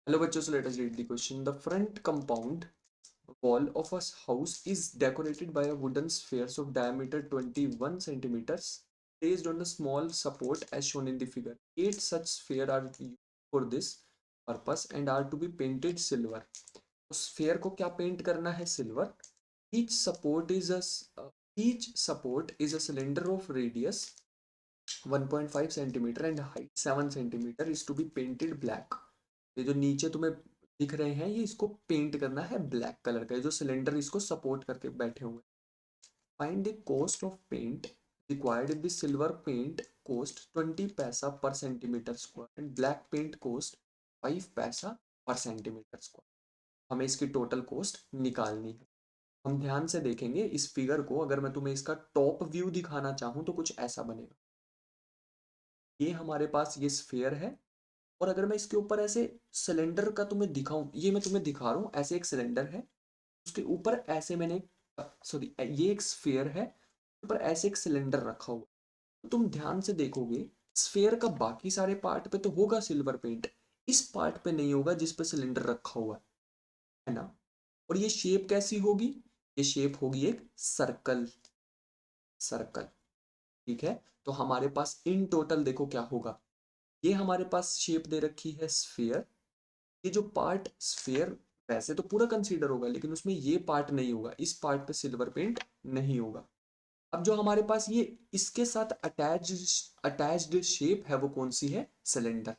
Hello बच्चों, so let us read the question. The front compound wall of a house is decorated by a wooden spheres of diameter 21 centimeters placed on a small support as shown in the figure. 8 such sphere are used for this purpose and are to be painted silver. तो sphere को क्या paint करना है? Silver. Each support is a each support is a cylinder of radius 1.5 centimeter and height 7 centimeter is to be painted black. ये जो नीचे तुम्हें दिख रहे हैं ये इसको पेंट करना है ब्लैक कलर का, ये जो सिलेंडर इसको सपोर्ट करके बैठे हुए। Find the cost of paint required in the silver paint cost 20 paisa per centimetre square and black paint cost 5 paisa per centimetre square. हमें इसकी टोटल कॉस्ट निकालनी है। हम ध्यान से देखेंगे इस फिगर को। अगर मैं तुम्हें इसका टॉप व्यू दिखाना चाहूँ तो कुछ ऐसा बनेगा। ये हमारे पास ये स्फेयर है और अगर मैं इसके ऊपर ऐसे सिलेंडर का तुम्हें दिखाऊं, ये मैं तुम्हें दिखा रहा हूँ, ऐसे एक सिलेंडर है, उसके ऊपर ऐसे मैंने सॉरी ये एक स्फेयर है, ऊपर ऐसे एक सिलेंडर रखा हुआ। तो तुम ध्यान से देखोगे स्फेयर का बाकी सारे पार्ट पे तो होगा सिल्वर पेंट, इस पार्ट पे नहीं होगा जिस पे सिलेंडर रखा हुआ है ना। और ये शेप कैसी होगी? ये शेप होगी एक सर्कल। सर्कल, ठीक है। तो हमारे पास इन टोटल देखो क्या होगा। ये हमारे पास शेप दे रखी है स्फेयर। ये जो पार्ट स्फेयर वैसे तो पूरा कंसीडर होगा लेकिन उसमें ये पार्ट नहीं होगा, इस पार्ट पे सिल्वर पेंट नहीं होगा। अब जो हमारे पास ये इसके साथ अटैच्ड शेप है वो कौन सी है? सिलेंडर।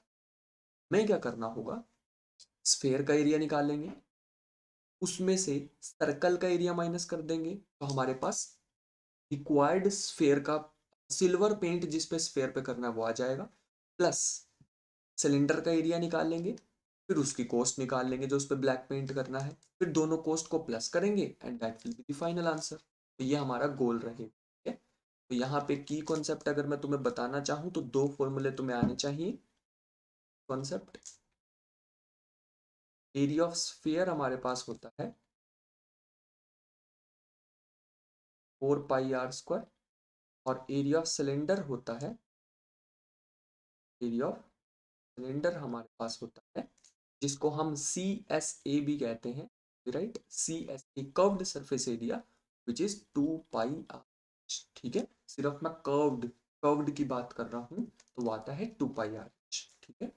में क्या करना होगा, स्फेयर का एरिया निकालेंगे, उसमें से सर्कल का एरिया माइनस कर देंगे तो हमारे पास रिक्वायर्ड स्फेयर का सिल्वर पेंट जिस पे स्फेयर पे करना है वो आ जाएगा, प्लस सिलेंडर का एरिया निकाल लेंगे, फिर उसकी कॉस्ट निकाल लेंगे जो उस पर ब्लैक पेंट करना है, फिर दोनों कॉस्ट को प्लस करेंगे and that will be the final answer. तो ये हमारा गोल रहेगा, ठीक है। तो यहाँ पे की कॉन्सेप्ट अगर मैं तुम्हें बताना चाहूँ तो दो फॉर्मूले तुम्हें आने चाहिए। कॉन्सेप्ट, एरिया ऑफ स्फीयर हमारे पास होता है 4 पाई r स्क्वायर और एरिया ऑफ सिलेंडर होता है, एरिया ऑफ सिलेंडर हमारे पास होता है जिसको हम सी एस ए भी कहते हैं, right. C S A curved surface area which is 2 pi r. ठीक है, सिर्फ मैं कर्व्ड कर्व्ड की बात कर रहा हूँ तो वो आता है 2 पाई आर। ठीक है,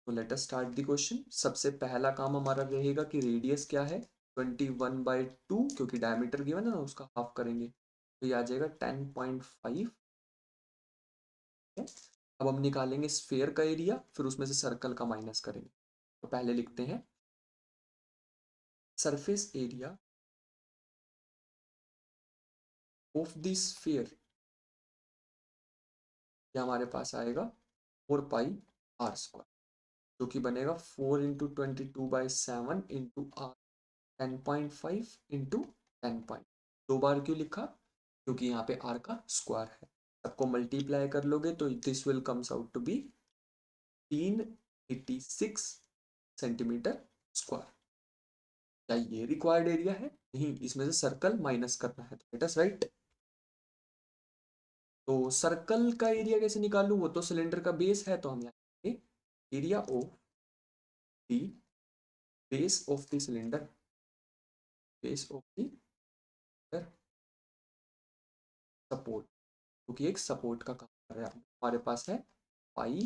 तो let us start the question. सबसे पहला काम हमारा रहेगा कि रेडियस क्या है? 21/2, क्योंकि डायमीटर गिवन है ना उसका हाफ करेंगे तो ये आ जाएगा 10.5। अब हम निकालेंगे स्फेयर का एरिया, फिर उसमें से सर्कल का माइनस करेंगे। तो पहले लिखते हैं surface area of the sphere, ये हमारे पास आएगा 4 पाई r स्क्वायर, जो कि बनेगा 4 × 22/7 इंटू आर 10.5 इंटू 10 पॉइंट। दो बार क्यों लिखा? क्योंकि यहाँ पे आर का स्क्वायर है। सबको मल्टीप्लाई कर लोगे तो this will comes out to be 386 centimetre square. क्या ये रिक्वायर्ड एरिया है? नहीं, इसमें से सर्कल माइनस करना है, तो लेट अस राइट। तो सर्कल का एरिया कैसे निकालूं? वो तो सिलेंडर का बेस है, तो हम यहाँ area of the base of the cylinder, base of the support, क्योंकि एक सपोर्ट का काम कर रहा है। हमारे पास है पाई,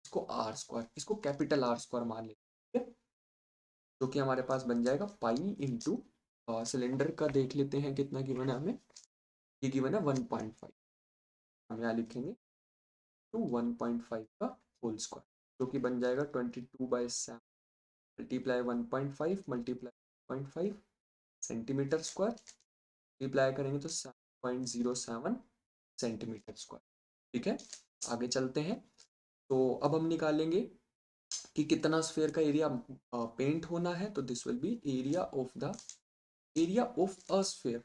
इसको आर स्क्वायर, इसको कैपिटल आर स्क्वायर मान लेते हैं, जो कि हमारे पास बन जाएगा पाई इंटू सिलेंडर का देख लेते हैं कितना गिवन है हमें। ये गिवन है 1.5, हम यहाँ लिखेंगे टू 1.5 का होल स्क्वायर, जो कि बन जाएगा 22/7 multiply 1.5 multiply 0.5 centimetre square, multiply करेंगे तो 7.07 सेंटीमीटर स्क्वायर। ठीक है, आगे चलते हैं। तो अब हम निकालेंगे कि कितना स्फेयर का एरिया पेंट होना है, तो this will be area of a sphere.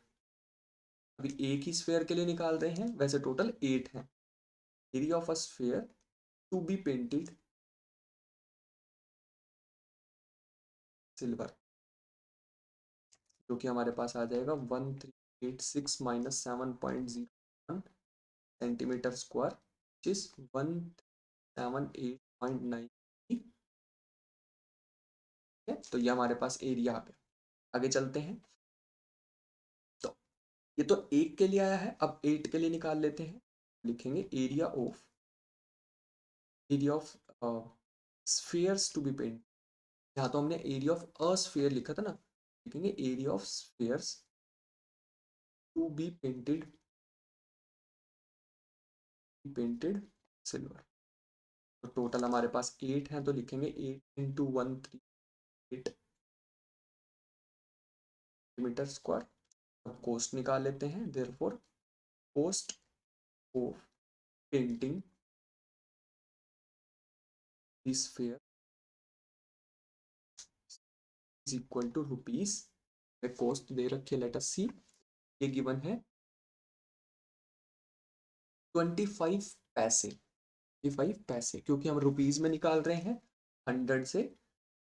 अभी एक ही स्फेयर के लिए निकाल रहे हैं, वैसे टोटल 8 हैं। Area of a sphere to be painted silver, जो कि हमारे पास आ जाएगा 1386 minus 7.01 centimetre square, which is 1788.9 तो ये हमारे पास एरिया आ गया। आगे चलते हैं। तो ये तो 1 के लिए आया है, अब 8 के लिए निकाल लेते हैं। लिखेंगे area of spheres to be paint. यहाँ तो हमने एरिया ऑफ अ स्फीयर लिखा था ना, लिखेंगे area of spheres to be painted silver. तो टोटल हमारे पास 8 हैं, तो लिखेंगे 8 इंटू 138 मीटर स्क्वायर। अब कोस्ट निकाल लेते हैं, therefore cost of painting this sphere is equal to rupees. Cost दे रखी है, लेट अस सी। ये गिवन है 25 पैसे। 25 पैसे, क्योंकि हम रुपीज में निकाल रहे हैं, 100 से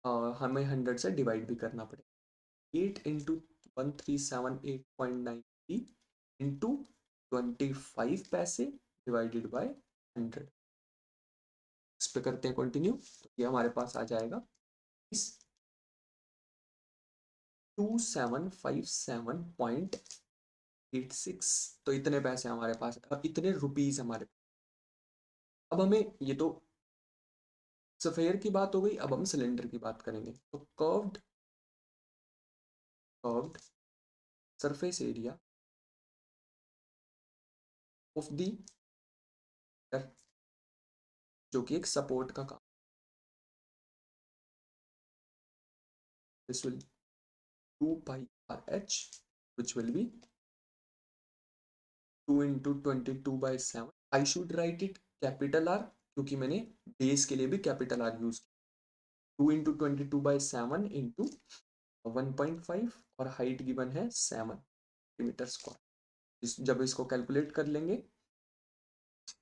हमें 100 से डिवाइड भी करना पड़ेगा। 8 इंटू 1378.93 इंटू 25 पैसे डिवाइडेड बाय 100। इस पे करते हैं कंटिन्यू, तो ये हमारे पास आ जाएगा इस 2757.86। तो इतने पैसे हमारे पास, इतने रुपीज हमारे। अब हमें, ये तो स्फेयर की बात हो गई, अब हम सिलेंडर की बात करेंगे। तो curved surface area of the, जो कि एक सपोर्ट का काम, this will 2 pi r h, which will be 2 into 22/7। I should write it capital R, क्योंकि मैंने बेस के लिए भी कैपिटल R यूज किया। 2 into 22/7 इंटू 1.5, और हाइट गिवन है 7 सेंटीमीटर स्क्वायर। जब इसको कैलकुलेट कर लेंगे,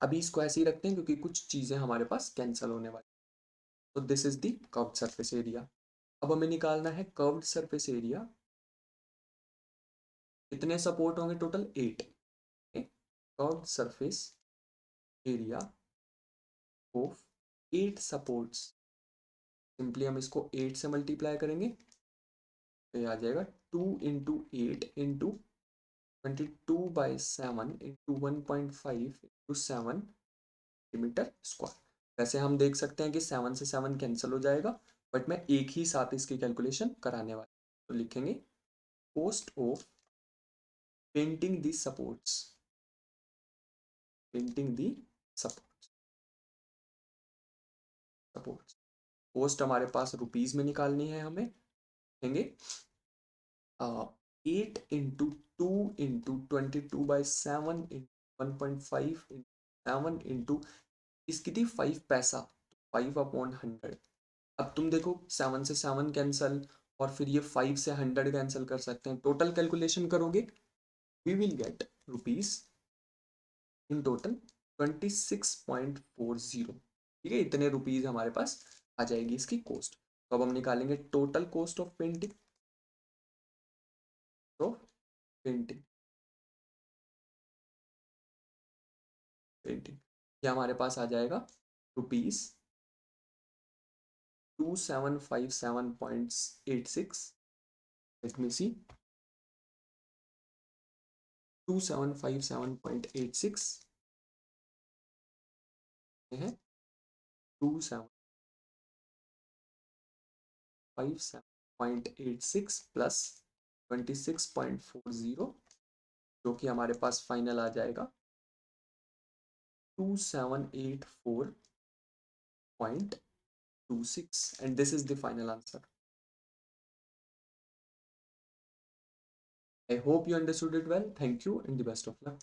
अभी इसको ऐसे ही रखते हैं क्योंकि कुछ चीजें हमारे पास कैंसिल होने वाली। तो this is the curved surface area. अब हमें निकालना है कर्व्ड सरफेस एरिया। कितने सपोर्ट होंगे total? 8। Curved surface area of 8 supports. Simply हम इसको 8 से मल्टीप्लाई करेंगे, तो ये आ जाएगा 2 into 8 into 22/7 into 1.5 into 7 centimetre square. वैसे हम देख सकते हैं कि 7 से 7 कैंसिल हो जाएगा, बट मैं एक ही साथ इसकी कैलकुलेशन कराने वाला। तो लिखेंगे cost of painting the supports, painting the supports. Cost हमारे पास रुपीज में निकालनी है हमें। लिखेंगे 8 into 2 into 22/7 into 1.5 into 7 into, इसकी थी 5 पैसा, 5/100। अब तुम देखो 7 से 7 कैंसल, और फिर ये 5 से 100 कैंसिल कर सकते हैं। टोटल कैलकुलेशन करोगे, we will get rupees in total 26.40। ठीक है, इतने रुपीज हमारे पास आ जाएगी इसकी कॉस्ट। तो अब हम निकालेंगे टोटल कॉस्ट ऑफ पेंटिंग। तो पेंटिंग पेंटिंग ये हमारे पास आ जाएगा रुपीज 2757.86। लेट मी सी, 2757.86 है 2757.86 प्लस 26.40, जो कि हमारे पास फाइनल आ जाएगा 2784.26, and this is the final answer. I hope you understood it well. Thank you and the best of luck.